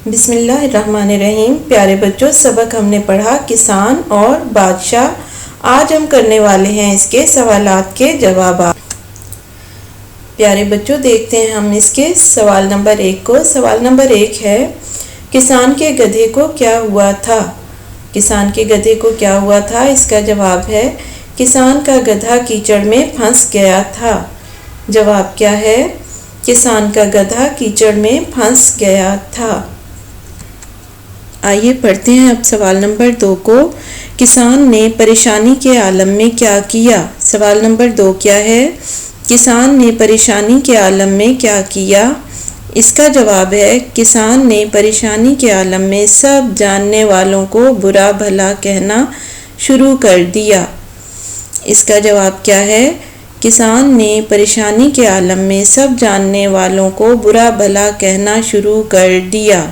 بسم اللہ الرحمن الرحیم۔ پیارے بچوں، سبق ہم نے پڑھا کسان اور بادشاہ۔ آج ہم کرنے والے ہیں اس کے سوالات کے جوابات۔ پیارے بچوں، دیکھتے ہیں ہم اس کے سوال نمبر 1 کو۔ سوال نمبر 1 ہے، کسان کے گدھے کو کیا ہوا تھا؟ کسان کے گدھے کو کیا ہوا تھا؟ اس کا جواب ہے، کسان کا گدھا کیچڑ میں پھنس گیا تھا۔ جواب کیا ہے؟ کسان کا گدھا کیچڑ میں پھنس گیا تھا۔ آئیے پڑھتے ہیں اب سوال نمبر 2 کو۔ کسان نے پریشانی کے عالم میں کیا کیا؟ سوال نمبر 2 کیا ہے؟ کسان نے پریشانی کے عالم میں کیا کیا؟ اس کا جواب ہے، کسان نے پریشانی کے عالم میں سب جاننے والوں کو برا بھلا کہنا شروع کر دیا۔ اس کا جواب کیا ہے؟ کسان نے پریشانی کے عالم میں سب جاننے والوں کو برا بھلا کہنا شروع کر دیا۔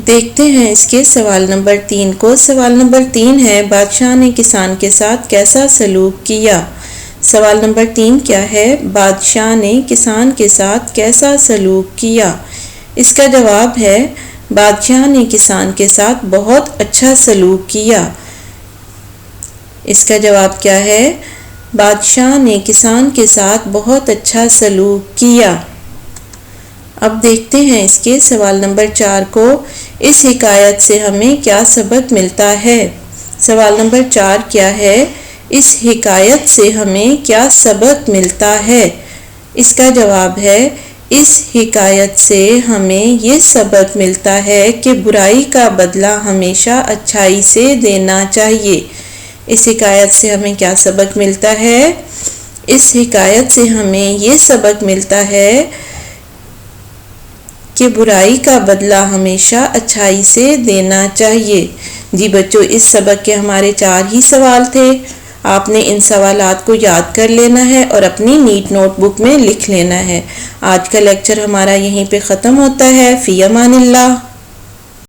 دیکھتے ہیں اس کے سوال نمبر 3 کو۔ سوال نمبر 3 ہے، بادشاہ نے کسان کے ساتھ کیسا سلوک کیا؟ سوال نمبر 3 کیا ہے؟ بادشاہ نے کسان کے ساتھ کیسا سلوک کیا؟ اس کا جواب ہے، بادشاہ نے کسان کے ساتھ بہت اچھا سلوک کیا۔ اس کا جواب کیا ہے؟ بادشاہ نے کسان کے ساتھ بہت اچھا سلوک کیا۔ اب دیکھتے ہیں اس کے سوال نمبر 4 کو۔ اس حکایت سے ہمیں کیا سبق ملتا ہے؟ سوال نمبر 4 کیا ہے؟ اس حکایت سے ہمیں کیا سبق ملتا ہے؟ اس کا جواب ہے، اس حکایت سے ہمیں یہ سبق ملتا ہے کہ برائی کا بدلہ ہمیشہ اچھائی سے دینا چاہیے۔ اس حکایت سے ہمیں کیا سبق ملتا ہے؟ اس حکایت سے ہمیں یہ سبق ملتا ہے کہ برائی کا بدلہ ہمیشہ اچھائی سے دینا چاہیے۔ جی بچوں، اس سبق کے ہمارے 4 ہی سوال تھے۔ آپ نے ان سوالات کو یاد کر لینا ہے اور اپنی نیٹ نوٹ بک میں لکھ لینا ہے۔ آج کا لیکچر ہمارا یہیں پہ ختم ہوتا ہے۔ فی امان اللہ۔